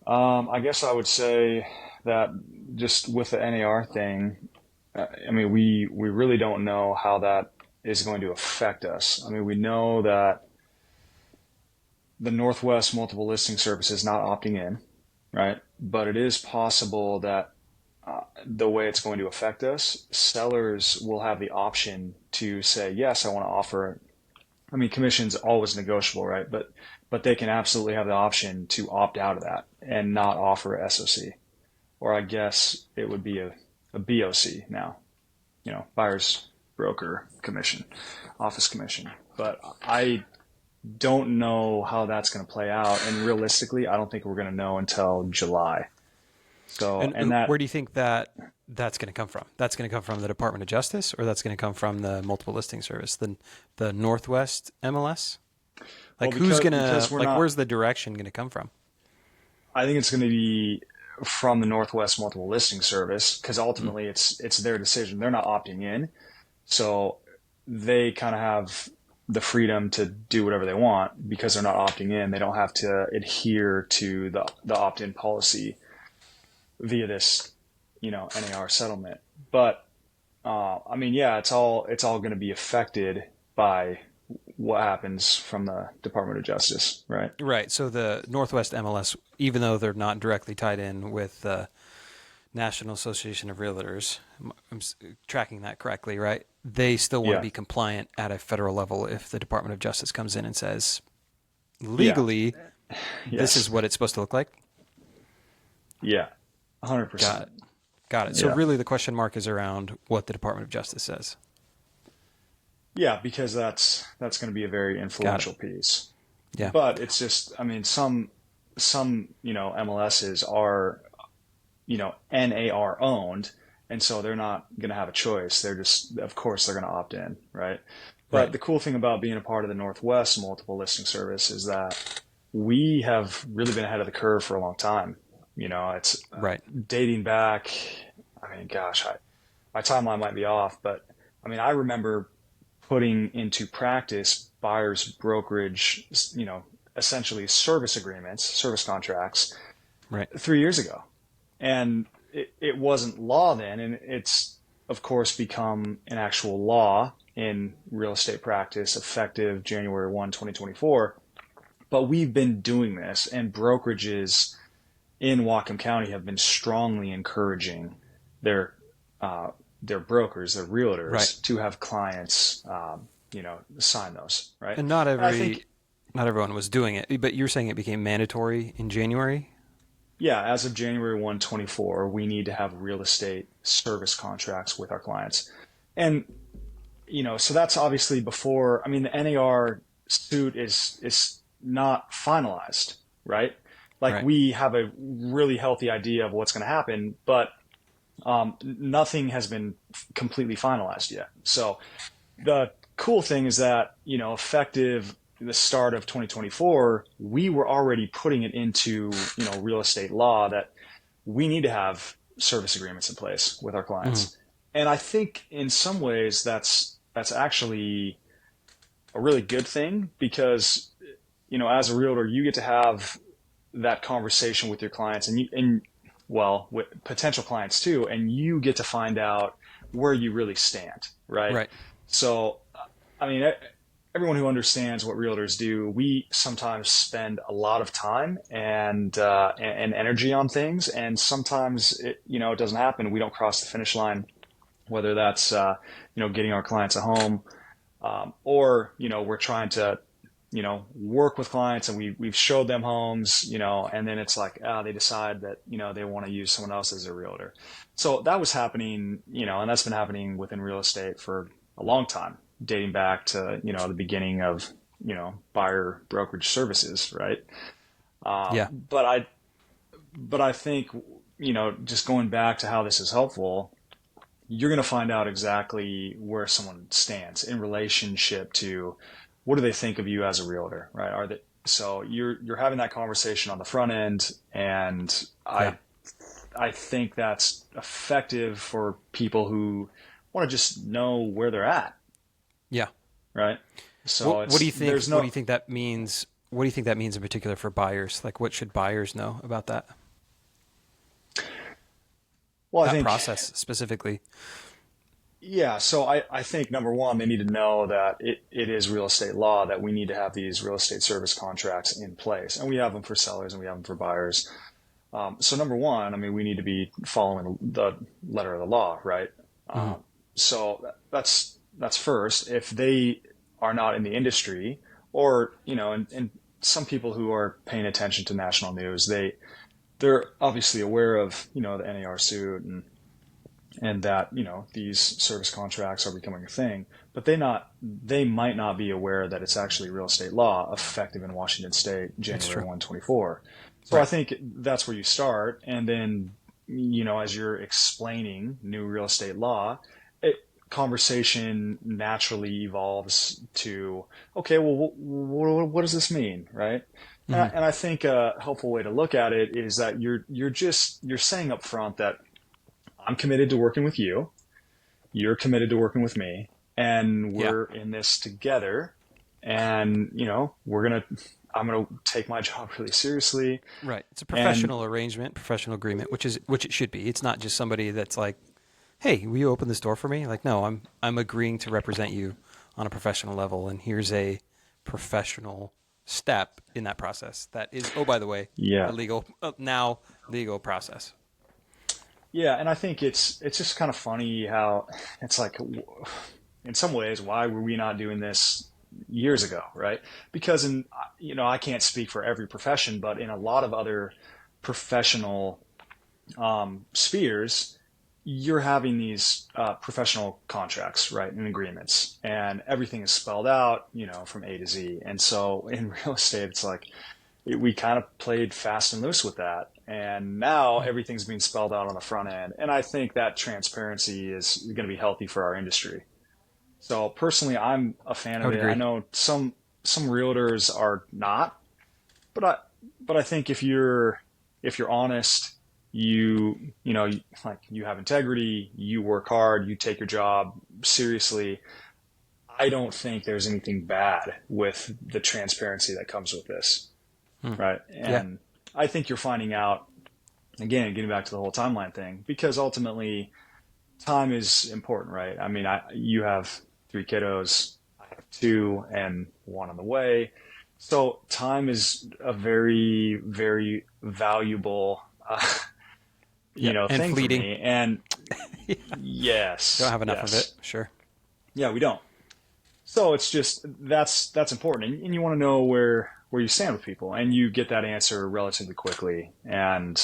I guess I would say that just with the NAR thing, I mean, we really don't know how that is going to affect us. I mean, we know that the Northwest Multiple Listing Service is not opting in, right? But it is possible that the way it's going to affect us, sellers will have the option to say, yes, I want to offer. I mean, commission's always negotiable, right? But they can absolutely have the option to opt out of that and not offer a SOC, or I guess it would be a BOC now, buyer's broker commission, office commission. But I don't know how that's going to play out, and realistically, I don't think we're going to know until July. So, And and that where do you think that's going to come from? That's going to come from the Department of Justice, or that's going to come from the multiple listing service, the Northwest MLS? well, Like, who's going because to we're like? not. Where's the direction going to come from? I think it's going to be from the Northwest Multiple Listing Service because Mm, ultimately it's their decision. They're not opting in, so they kind of have the freedom to do whatever they want because they're not opting in. They don't have to adhere to the opt-in policy via this, NAR settlement. But I mean, yeah, it's all going to be affected by what happens from the Department of Justice, right? right. So the Northwest MLS, even though they're not directly tied in with the National Association of Realtors, I'm tracking that correctly, right? They still want to Yeah, be compliant at a federal level if the Department of Justice comes in and says, yeah, legally, this is yes, what it's supposed to look like. yeah, Got 100%. it. Got it. So Yeah. really the question mark is around what the Department of Justice says. Yeah, because that's going to be a very Got it. influential piece. Yeah. But it's just, I mean, some MLSs are NAR owned, and so they're not going to have a choice. They're just, of course, they're going to opt in, right? But Right. the cool thing about being a part of the Northwest Multiple Listing Service is that we have really been ahead of the curve for a long time. It's Right. dating back. I mean, gosh, my timeline might be off, but I mean, I remember putting into practice buyer's brokerage, essentially service agreements, service contracts Right. 3 years ago. And it wasn't law then. And it's, of course, become an actual law in real estate practice effective January 1, 2024. But we've been doing this, and brokerages in Whatcom County have been strongly encouraging their uh, their brokers, their Right. realtors, to have clients, sign those, right? And not And I think, not everyone was doing it, but you're saying it became mandatory in January? yeah, as of January 1, 24, we need to have real estate service contracts with our clients. And, so that's obviously before, I mean, the NAR suit is not finalized, right? Like Right. we have a really healthy idea of what's going to happen, but nothing has been completely finalized yet. So the cool thing is that, effective the start of 2024, we were already putting it into, real estate law that we need to have service agreements in place with our Hmm. clients. And I think in some ways that's actually a really good thing because, as a realtor, you get to have that conversation with your clients and well, with potential clients too, and you get to find out where you really stand, right? Right. So, I mean, everyone who understands what realtors do, we sometimes spend a lot of time and energy on things, and sometimes it doesn't happen. We don't cross the finish line, whether that's getting our clients a home, or we're trying to work with clients and we've showed them homes, and then it's like, they decide that, they want to use someone else as a realtor. So that was happening, and that's been happening within real estate for a long time, dating back to, the beginning of, buyer brokerage services, right? Yeah. But I think, just going back to how this is helpful, you're going to find out exactly where someone stands in relationship to what do they think of you as a realtor, right? Are they so you're having that conversation on the front end, and Yeah. I think that's effective for people who want to just know where they're at, Yeah. right? So What do it's you think? there's What do no you think that means what do you think that means in particular for buyers? Like, what should buyers know about that? Well, I That think, process specifically. yeah. So I think number one, they need to know that it is real estate law that we need to have these real estate service contracts in place, and we have them for sellers and we have them for buyers. So number one, I mean, we need to be following the letter of the law, right? Hmm. So that's first. If they are not in the industry, or and some people who are paying attention to national news, they're obviously aware of the NAR suit and that these service contracts are becoming a thing, but they might not be aware that it's actually real estate law effective in Washington State That's January true. 124. So I Right. think that's where you start, and then as you're explaining new real estate law, conversation naturally evolves to, okay, well, what does this mean, right? And I, Hmm. and I think a helpful way to look at it is that you're saying up front that I'm committed to working with you. You're committed to working with me, and Yeah. we're in this together. And I'm gonna take my job really seriously. Right. It's a And professional arrangement, professional agreement, which it should be. It's not just somebody that's like, "Hey, will you open this door for me?" Like, no, I'm agreeing to represent you on a professional level, and here's a professional step in that process. That is, oh, by the way, a yeah, now legal process. yeah, and I think it's just kind of funny how it's like, in some ways, why were we not doing this years ago, right? Because I can't speak for every profession, but in a lot of other professional spheres, you're having these professional contracts, right, and agreements, and everything is spelled out, from A to Z. And so in real estate, it's like we kind of played fast and loose with that, and now everything's being spelled out on the front end. And I think that transparency is going to be healthy for our industry. So personally, I'm a fan I of would it. I agree. know some realtors are not, but I think if you're honest, like you have integrity, you work hard, you take your job seriously. I don't think there's anything bad with the transparency that comes with this, Hmm. right? Yeah. And I think you're finding out, again, getting back to the whole timeline thing, because ultimately time is important, right? I mean, you have three kiddos, I have two, and one on the way. So time is a very, very valuable, Yep. And thing for fleeting. me. And Yeah. Don't yes, have enough of it. yes, Sure. yeah, we don't. So it's just that's important, and you want to know where you stand with people, and you get that answer relatively quickly. And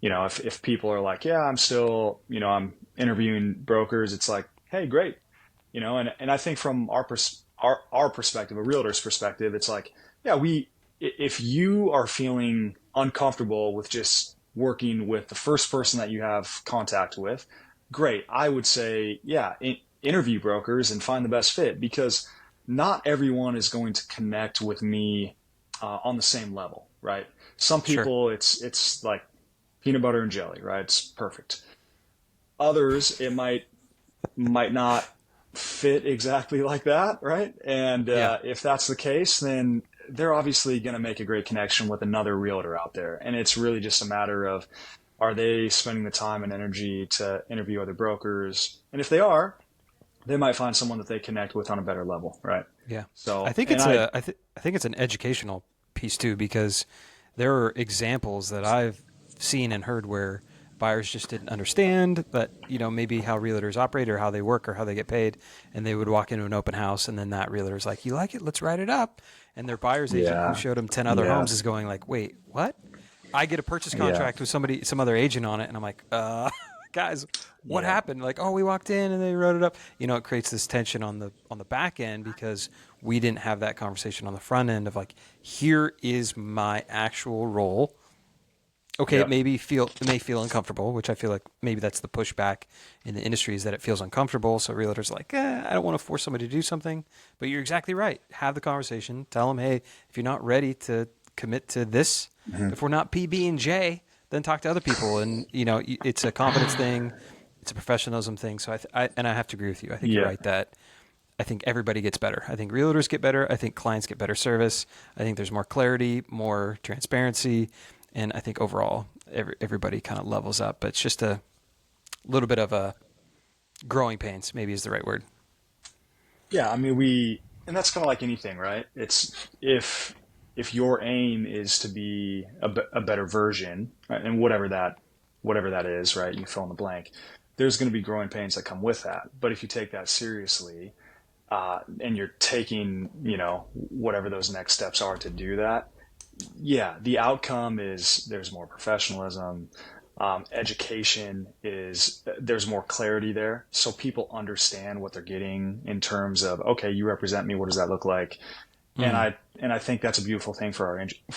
if people are like, yeah, I'm still, I'm interviewing brokers, it's like, hey, great, and I think from our perspective, a realtor's perspective, it's like, yeah, if you are feeling uncomfortable with just working with the first person that you have contact with, great. I would say, yeah, interview brokers and find the best fit, because not everyone is going to connect with me on the same level, right? Some Sure. people, it's like peanut butter and jelly, right? It's perfect. Others, it might not fit exactly like that, right? And Yeah. if that's the case, then they're obviously going to make a great connection with another realtor out there. And it's really just a matter of, are they spending the time and energy to interview other brokers? And if they are, they might find someone that they connect with on a better level, right? Yeah, I So, think and it's a I think it's an educational piece too, because there are examples that I've seen and heard where buyers just didn't understand that, maybe how realtors operate or how they work or how they get paid, and they would walk into an open house and then that realtor's like, "You like it? Let's write it up," and their buyer's agent who yeah, showed them 10 other yeah, homes is going like, "Wait, what?" I get a purchase yeah, contract with some other agent on it, and I'm like, guys, what yeah, happened? Like, oh, we walked in and they wrote it up. It creates this tension on the back end because we didn't have that conversation on the front end of like, here is my actual role. Okay, yep, it may feel uncomfortable, which I feel like maybe that's the pushback in the industry is that it feels uncomfortable. So realtors are like, I don't want to force somebody to do something. But you're exactly right. Have the conversation. Tell them, hey, if you're not ready to commit to this, hmm, if we're not PB and J, then talk to other people. And it's a confidence thing, it's a professionalism thing. So and I have to agree with you. I think you're yeah, right that I think everybody gets better. I think realtors get better. I think clients get better service. I think there's more clarity, more transparency, and I think overall everybody kind of levels up. But it's just a little bit of a growing pains, maybe is the right word. Yeah, I mean, and that's kind of like anything, right? It's if your aim is to be a better version, right, and whatever that is, right? You fill in the blank. There's going to be growing pains that come with that. But if you take that seriously, and you're taking, whatever those next steps are to do that, yeah, the outcome is there's more professionalism. Education is there's more clarity there, so people understand what they're getting in terms of, okay, you represent me. What does that look like? And Mm, I think that's a beautiful thing for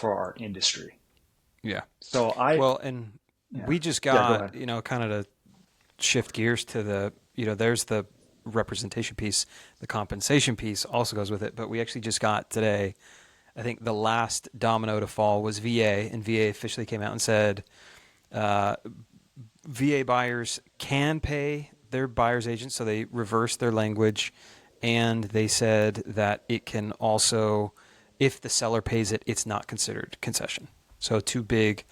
our industry. yeah. So Well, and yeah, we just yeah, go got, ahead. kind of to shift gears to there's the representation piece, the compensation piece also goes with it. But we actually just got today, I think the last domino to fall was VA, and VA officially came out and said uh, VA buyers can pay their buyer's agent, so they reversed their language, and they said that it can also, if the seller pays it, it's not considered concession. So two big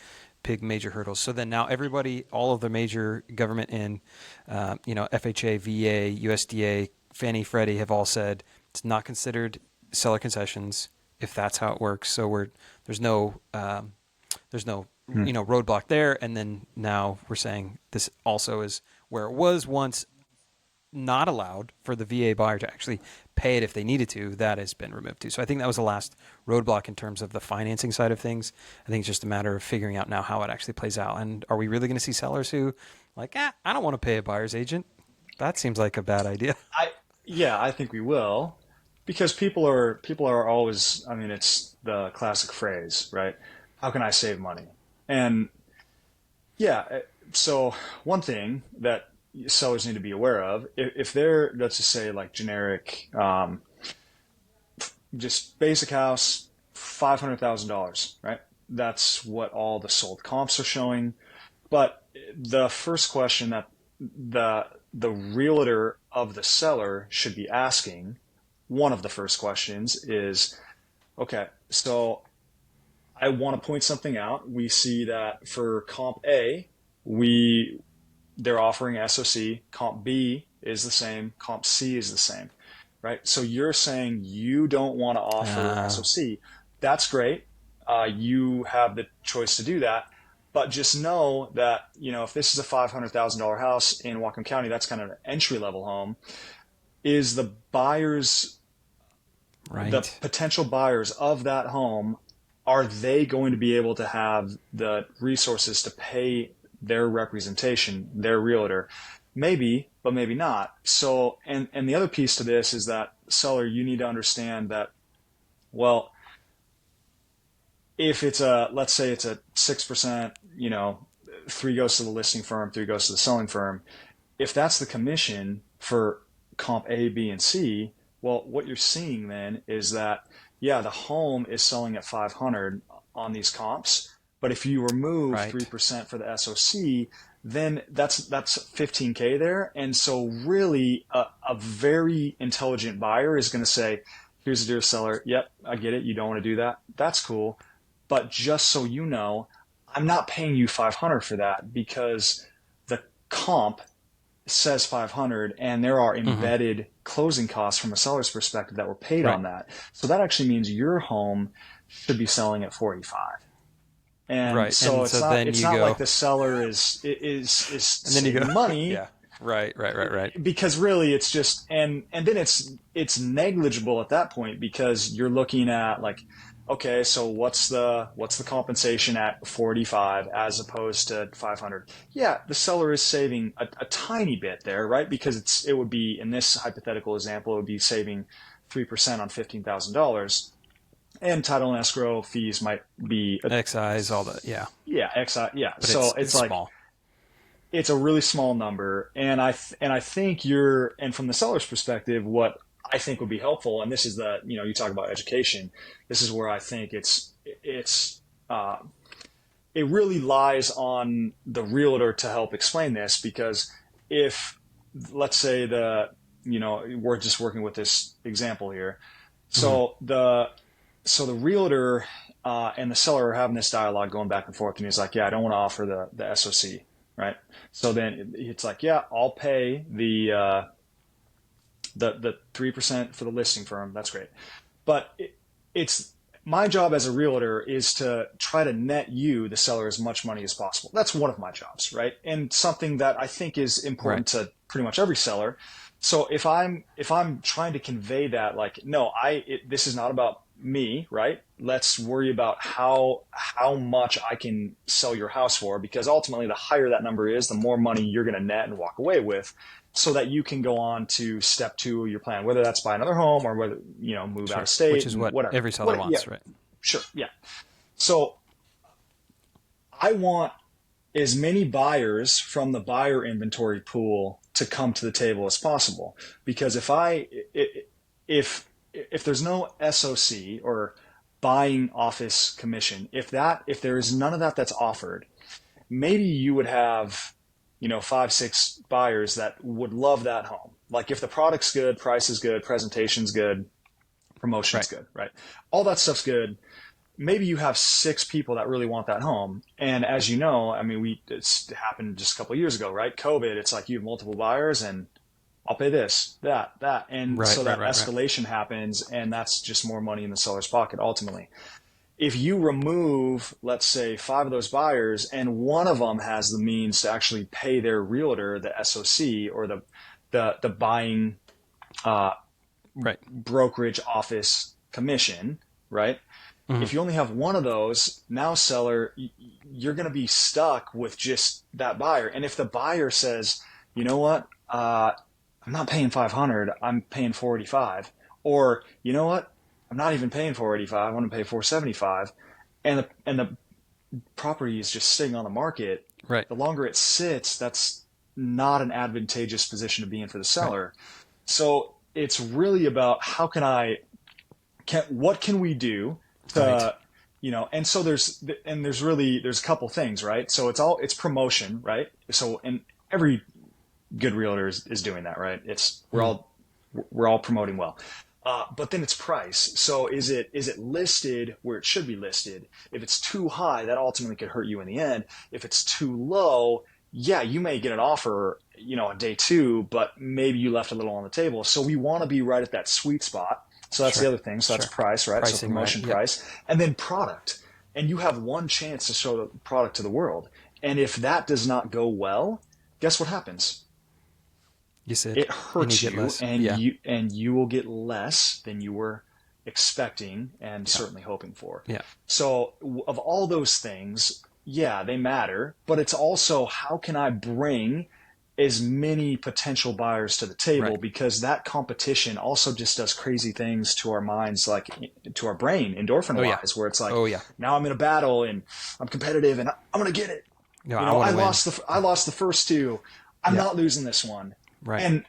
major hurdles. So then now everybody, all of the major government in, FHA, VA, USDA, Fannie, Freddie have all said it's not considered seller concessions if that's how it works. So there's no there's no Hmm. roadblock there. And then now we're saying this also is where it was once not allowed for the VA buyer to actually pay it if they needed to. That has been removed too. So I think that was the last roadblock in terms of the financing side of things. I think it's just a matter of figuring out now how it actually plays out. And are we really going to see sellers who like, I don't want to pay a buyer's agent? That seems like a bad idea. I Yeah, I think we will, because people are always. I mean, it's the classic phrase, right? How can I save money? And yeah, so one thing that sellers need to be aware of, if they're, let's just say, like generic, just basic house, $500,000, right? That's what all the sold comps are showing. But the first question that the realtor of the seller should be asking, one of the first questions is, okay, so I want to point something out. We see that for comp A, we they're offering SOC. Comp B is the same. Comp C is the same, right? So you're saying you don't want to offer Uh, SOC. That's great. You have the choice to do that. But just know that, if this is a $500,000 house in Whatcom County, that's kind of an entry level home. Is the right. potential buyers of that home, are they going to be able to have the resources to pay their representation, their realtor? Maybe, but maybe not. So, and the other piece to this is that, seller, you need to understand that, well, if let's say it's a 6%, three goes to the listing firm, three goes to the selling firm. If that's the commission for comp A, B, and C, well, what you're seeing then is that, yeah, the home is selling at 500 on these comps, but if you remove Right. 3% for the SOC, then that's 15K there. And so really a very intelligent buyer is going to say, here's the dear seller. Yep, I get it. You don't want to do that. That's cool. But just so you know, I'm not paying you 500 for that, because the comp says 500 and there are Hmm. embedded closing costs from a seller's perspective that were paid Right. on that. So that actually means your home should be selling at 45. And Right. so And it's so not then it's you not like go, the seller is and then you go, saving money, yeah. Right. Right. Right. Right. because really it's just, and then it's negligible at that point, because you're looking at, like, okay, so what's the compensation at 45 as opposed to 500? Yeah, the seller is saving a tiny bit there, right? Because it would be, in this hypothetical example, it would be saving 3% on $15,000, and title and escrow fees might be Excise, all that. Yeah. yeah, yeah. But So it's it's like, small. it's a really small number, and I think and from the seller's perspective, what I think would be helpful, and this is you talk about education. This is where I think uh, it really lies on the realtor to help explain this, because if, let's say, we're just working with this example here. Mhm. So the realtor and the seller are having this dialogue going back and forth, and he's like, "Yeah, I don't want to offer the SOC, right?" So then it's like, "Yeah, I'll pay the 3% for the listing firm. That's great, but it's my job as a realtor is to try to net you, the seller, as much money as possible. That's one of my jobs, right? And something that I think is Right. important to pretty much every seller. So if I'm trying to convey that, like, no, this is not about me, right? Let's worry about how much I can sell your house for, because ultimately, the higher that number is, the more money you're going to net and walk away with, so that you can go on to step two of your plan, whether that's buy another home or whether move out Sure. of Which state is and what whatever. every seller What? Yeah, wants, right? sure, yeah. So I want as many buyers from the buyer inventory pool to come to the table as possible, because if there's no SOC or buying office commission, if there is none of that that's offered, maybe you would have, 5, 6 buyers that would love that home. Like, if the product's good, price is good, presentation's good, promotion's Right. good, right? All that stuff's good. Maybe you have 6 people that really want that home. And as you know, I mean, it's happened just a couple of years ago, right? COVID, it's like you have multiple buyers and I'll pay this, that. And Right. so Right. that Right. Right. escalation happens, and that's just more money in the seller's pocket ultimately. If you remove, let's say, 5 of those buyers, and one of them has the means to actually pay their realtor the SOC, or the buying uh, Right. brokerage office commission, right? Mhm. If you only have one of those, now seller, you're going to be stuck with just that buyer. And if the buyer says, you know what, I'm not paying 500, I'm paying 485, or you know what, I'm not even paying 485, I want to pay 475, and the property is just sitting on the market, Right. the longer it sits, that's not an advantageous position to be in for the Right. seller. So it's really about what can we do Right. to, and so there's a couple things, right? So it's promotion, right? So, and every good realtor is doing that, right? It's Mhm. we're all promoting well. But then it's price. So is it listed where it should be listed? If it's too high, that ultimately could hurt you in the end. If it's too low, yeah, you may get an offer, on day two, but maybe you left a little on the table. So we want to be right at that sweet spot. So that's the Sure. other thing. So that's Sure. price, right? So Pricing, right? promotion, Yep. price, and then product. And you have one chance to show the product to the world. And if that does not go well, guess what happens? You said, It and you hurts get you, less. and Yeah. you will get less than you were expecting and Yeah. certainly hoping for. Yeah. So of all those things, yeah, they matter, but it's also, how can I bring as many potential buyers to the table, Right. because that competition also just does crazy things to our minds, like to our brain, endorphin Oh yeah. wise, where it's like, Oh yeah. now I'm in a battle and I'm competitive and I'm going to get it. No, I want I to win. lost the first two. I'm Yeah. not losing this one. Right. And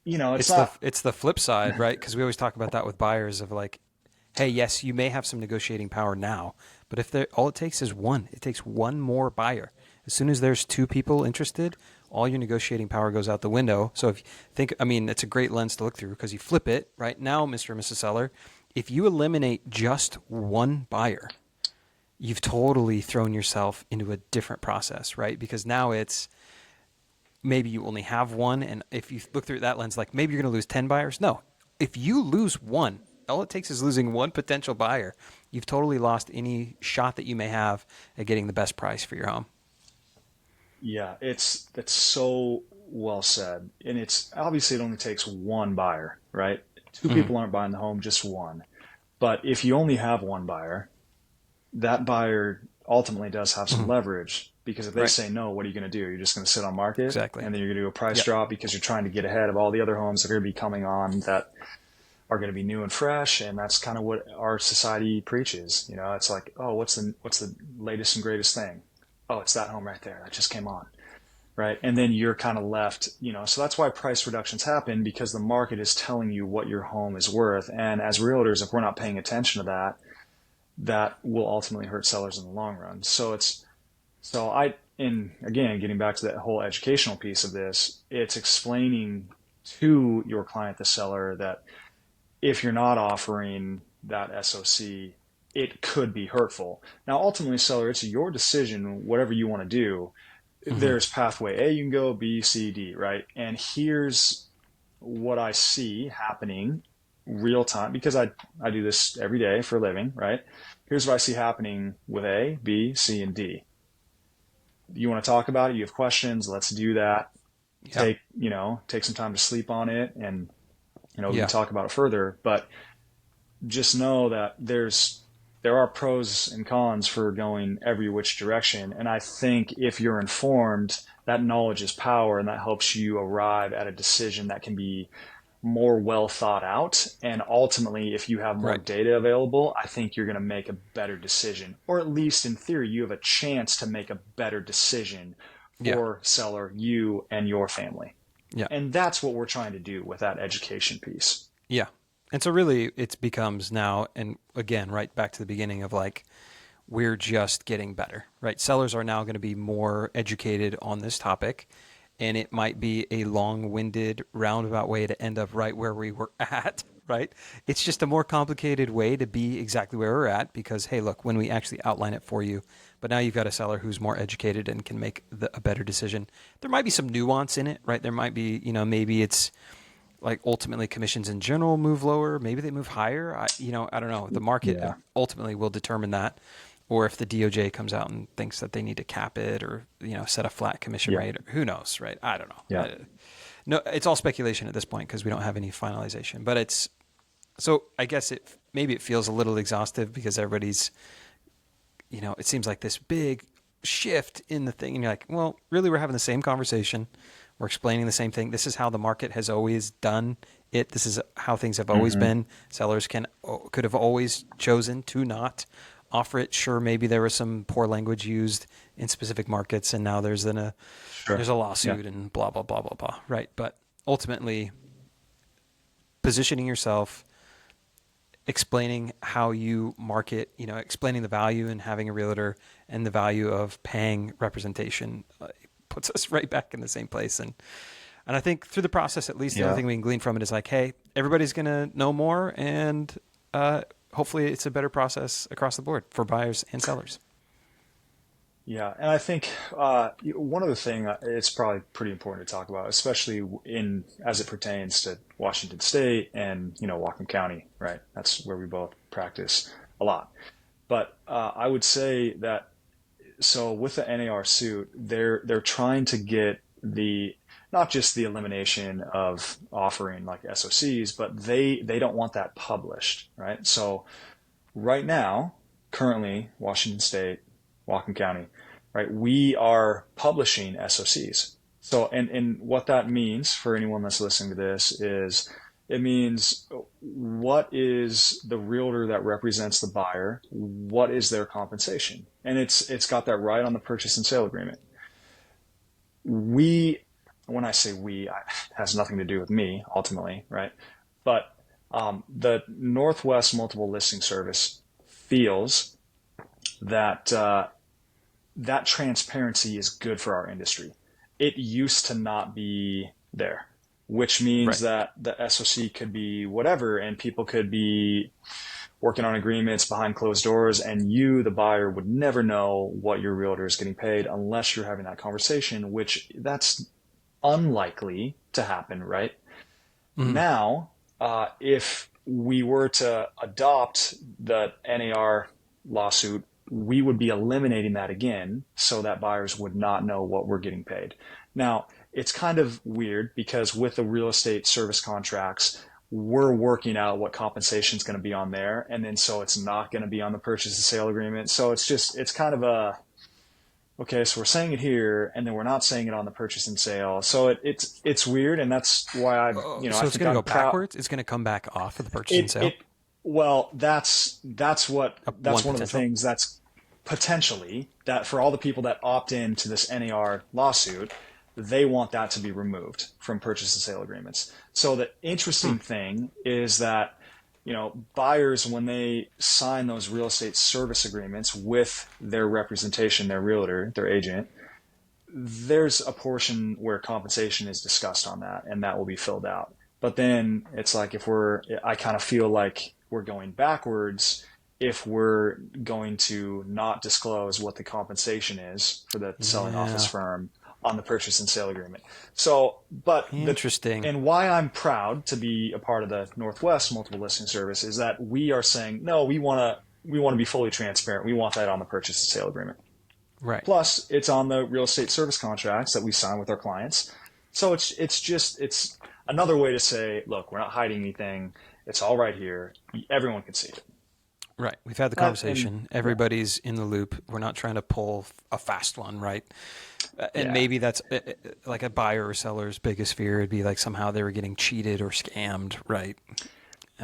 it's not. It's the flip side, right? Because we always talk about that with buyers of like, hey, yes, you may have some negotiating power now, but if there, all it takes is one. It takes one more buyer. As soon as there's 2 people interested, all your negotiating power goes out the window. So if you think, I mean, it's a great lens to look through, because you flip it right now, Mr. and Mrs. Seller. If you eliminate just one buyer, you've totally thrown yourself into a different process, right? Because now it's, maybe you only have one, and if you look through that lens, like, maybe you're going to lose 10 buyers. No, if you lose one, all it takes is losing one potential buyer. You've totally lost any shot that you may have at getting the best price for your home. Yeah, that's so well said. And it's obviously, it only takes one buyer, right? Two Mm-hmm. people aren't buying the home, just one. But if you only have one buyer, that buyer ultimately does have some Mm-hmm. leverage, because if they Right. say no, what are you going to do? You're just going to sit on market, Exactly. and then you're going to do a price Yep. drop because you're trying to get ahead of all the other homes that are going to be coming on, that are going to be new and fresh. And that's kind of what our society preaches. It's like, oh, what's the latest and greatest thing? Oh, it's that home right there that just came on, right? And then you're kind of left, so that's why price reductions happen, because the market is telling you what your home is worth. And as realtors, if we're not paying attention to that, that will ultimately hurt sellers in the long run. And again, getting back to that whole educational piece of this, it's explaining to your client, the seller, that if you're not offering that SOC, it could be hurtful. Now, ultimately, seller, it's your decision, whatever you want to do. Hmm. There's pathway A, you can go B, C, D, right? And here's what I see happening real time, because I do this every day for a living, right? Here's what I see happening with A, B, C, and D. You want to talk about it? You have questions? Let's do that. Yeah. Take some time to sleep on it, and we can Yeah. talk about it further. But just know that there are pros and cons for going every which direction. And I think if you're informed, that knowledge is power, and that helps you arrive at a decision that can be more well thought out. And ultimately, if you have more Right. data available, I think you're going to make a better decision. Or at least in theory, you have a chance to make a better decision Yeah. for seller, you, and your family. Yeah. And that's what we're trying to do with that education piece. Yeah. And so really it becomes now, and again, right back to the beginning of like, we're just getting better, right? Sellers are now going to be more educated on this topic, and it might be a long-winded, roundabout way to end up right where we were at, right? It's just a more complicated way to be exactly where we're at because, hey, look, when we actually outline it for you, but now you've got a seller who's more educated and can make a better decision. There might be some nuance in it, right? There might be, maybe it's like ultimately commissions in general move lower. Maybe they move higher. I don't know. The market Yeah. ultimately will determine that. Or if the DOJ comes out and thinks that they need to cap it or, set a flat commission Yeah. rate, or who knows, right? I don't know. Yeah. No, it's all speculation at this point because we don't have any finalization. But so I guess maybe it feels a little exhaustive because everybody's, it seems like this big shift in the thing. And you're like, well, really, we're having the same conversation. We're explaining the same thing. This is how the market has always done it. This is how things have always Mm-hmm. been. Sellers could have always chosen to not offer it. Sure, maybe there was some poor language used in specific markets, and now there's Sure. a Yeah. lawsuit and blah blah blah blah blah. Right, but ultimately, positioning yourself, explaining how you market, explaining the value in having a realtor and the value of paying representation puts us right back in the same place. And I think through the process, at least the only Yeah. thing we can glean from it is like, hey, everybody's going to know more, and hopefully it's a better process across the board for buyers and sellers. Yeah, and I think one other thing it's probably pretty important to talk about, especially in as it pertains to Washington State and Whatcom County, right? That's where we both practice a lot. But I would say that so with the NAR suit, they're trying to get the not just the elimination of offering like SOCs, but they don't want that published, right? So right now, currently, Washington State, Whatcom County, right, we are publishing SOCs. So, and what that means for anyone that's listening to this is it means what is the realtor that represents the buyer? What is their compensation? And it's got that right on the purchase and sale agreement. We, when I say we, it has nothing to do with me ultimately, right? But the Northwest Multiple Listing Service feels that that transparency is good for our industry. It used to not be there, which means Right. that the SOC could be whatever, and people could be working on agreements behind closed doors, and you, the buyer, would never know what your realtor is getting paid unless you're having that conversation, which that's unlikely to happen, right? Mm-hmm. Now, if we were to adopt the NAR lawsuit, we would be eliminating that again so that buyers would not know what we're getting paid. Now, it's kind of weird because with the real estate service contracts, we're working out what compensation is going to be on there. And then so it's not going to be on the purchase and sale agreement. So it's kind of okay, so we're saying it here, and then we're not saying it on the purchase and sale. So it's weird, and that's why Oh, I so it's think going to I'm go proud. backwards. It's going to come back off of the purchase and It sale. well, One that's one of the potential. things that's potentially that for all the people that opt in to this NAR lawsuit, they want that to be removed from purchase and sale agreements. So the Hmm. interesting thing is that buyers, when they sign those real estate service agreements with their representation, their realtor, their agent, there's a portion where compensation is discussed on that, and that will be filled out. But then it's like I kind of feel like we're going backwards if we're going to not disclose what the compensation is for the selling office Yeah. firm on the purchase and sale agreement. So, Interesting. and why I'm proud to be a part of the Northwest Multiple Listing Service is that we are saying, no, we want to be fully transparent. We want that on the purchase and sale agreement. Right. Plus, it's on the real estate service contracts that we sign with our clients. So it's another way to say, look, we're not hiding anything. It's all right here. Everyone can see it. Right. We've had the conversation. Everybody's in the loop. We're not trying to pull a fast one, right? And Yeah. maybe that's like a buyer or seller's biggest fear would be like somehow they were getting cheated or scammed, right?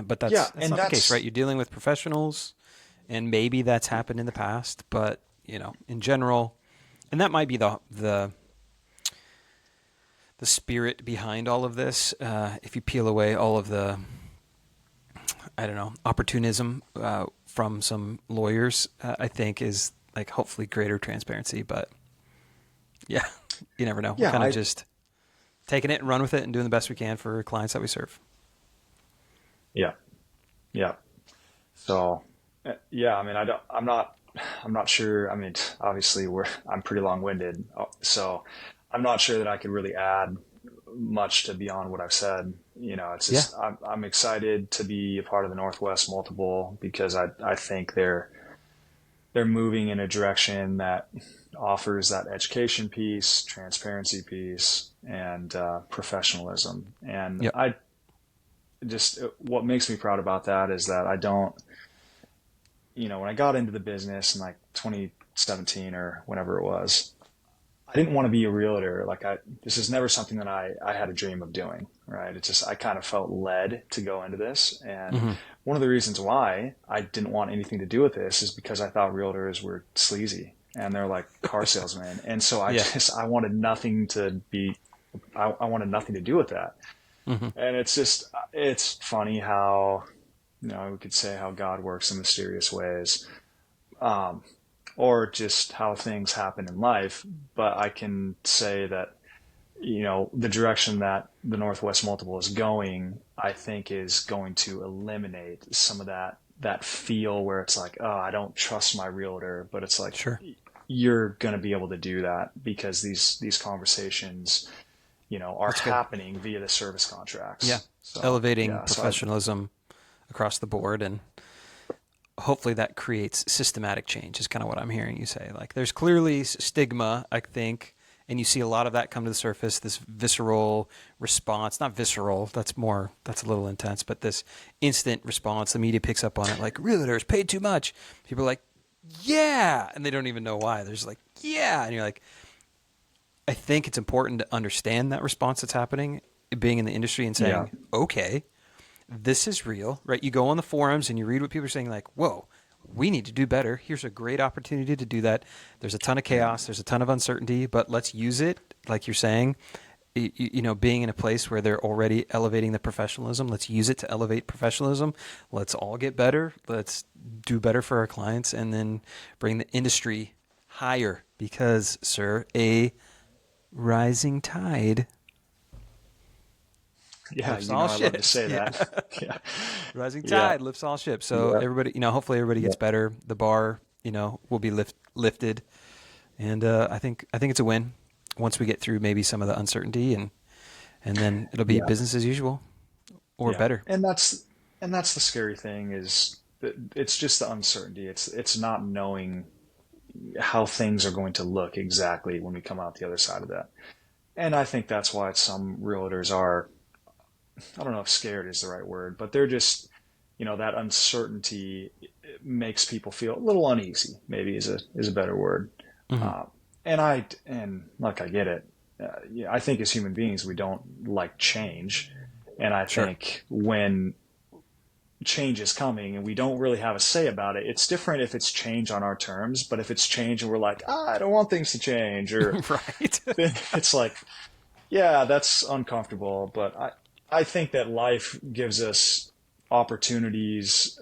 But Yeah. that's And not the case, right? that's, You're dealing with professionals, and maybe that's happened in the past, but in general, and that might be the spirit behind all of this. If you peel away all of the, I don't know, opportunism from some lawyers, I think is like hopefully greater transparency. But yeah, you never know. We're yeah, kind of just taking it and run with it and doing the best we can for clients that we serve. yeah, yeah. So, yeah, I mean, I'm not sure. I mean, obviously I'm pretty long-winded. So I'm not sure that I could really add much to beyond what I've said. It's Yeah, just, I'm excited to be a part of the Northwest Multiple because I think they're moving in a direction that offers that education piece, transparency piece, and professionalism. And yep, I just, what makes me proud about that is that I don't, when I got into the business in like 2017 or whenever it was, I didn't want to be a realtor. This is never something that I had a dream of doing, right? It's just, I kind of felt led to go into this. And hmm one of the reasons why I didn't want anything to do with this is because I thought realtors were sleazy and they're like car salesmen. And so yeah, I wanted nothing to be, I wanted nothing to do with that. hmm And it's funny how, we could say how God works in mysterious ways. Um, or just how things happen in life. But I can say that, the direction that the Northwest Multiple is going, I think is going to eliminate some of that feel where it's like, oh, I don't trust my realtor, but it's like sure. you're going to be able to do that because these conversations, are That's good. happening via the service Yeah, contracts. So elevating yeah, so professionalism across the board, and hopefully that creates systematic change is kind of what I'm hearing you say. Like there's clearly stigma, I think, and you see a lot of that come to the surface, this visceral response, not visceral, that's a little intense, but this instant response, the media picks up on it like realtors paid too much. People are like, yeah, and they don't even know why. They're just like, yeah, and you're like, I think it's important to understand that response that's happening, being in the industry and yeah, saying, okay, this is real, right? You go on the forums and you read what people are saying, like, whoa, we need to do better. Here's a great opportunity to do that. There's a ton of yeah, chaos, there's a ton of uncertainty, but let's use it, like you're saying, being in a place where they're already elevating the professionalism, let's use it to elevate professionalism. Let's all get better. Let's do better for our clients and then bring the industry higher because, sir, a rising tide yeah. lifts all I love to ships. say Yeah. that. Yeah, Rising yeah, tide lifts all ships. So yeah, everybody, hopefully everybody yeah, gets better. The bar, will be lifted, and I think it's a win once we get through maybe some of the uncertainty, and then it'll be yeah. business as usual or Yeah, better. and that's the scary thing is that it's just the uncertainty. It's not knowing how things are going to look exactly when we come out the other side of that. And I think that's why some realtors are, I don't know if scared is the right word, but they're just, that uncertainty makes people feel a little uneasy, maybe is a better word. hmm Uh, and like I get it. Yeah, I think as human beings we don't like change, and I Sure. think when change is coming and we don't really have a say about it, it's different if it's change on our terms. But if it's change and we're like, I don't want things to change, or Right. then it's like, yeah, that's uncomfortable. But I think that life gives us opportunities.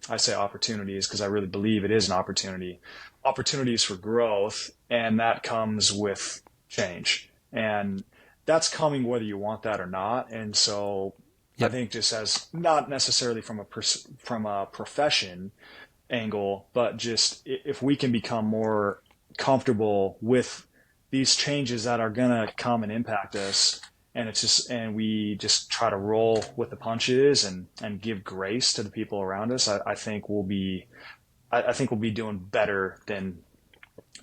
I say opportunities because I really believe it is an opportunity, opportunities for growth. And that comes with change. And that's coming whether you want that or not. And so I Yep. think just as not necessarily from a profession angle, but just if we can become more comfortable with these changes that are going to come and impact us, and we just try to roll with the punches and give grace to the people around us, I think I think we'll be doing better than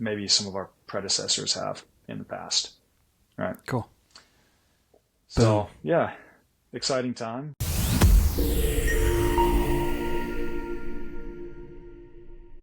maybe some of our predecessors have in the past. Right. Cool. Boom. So yeah, exciting time.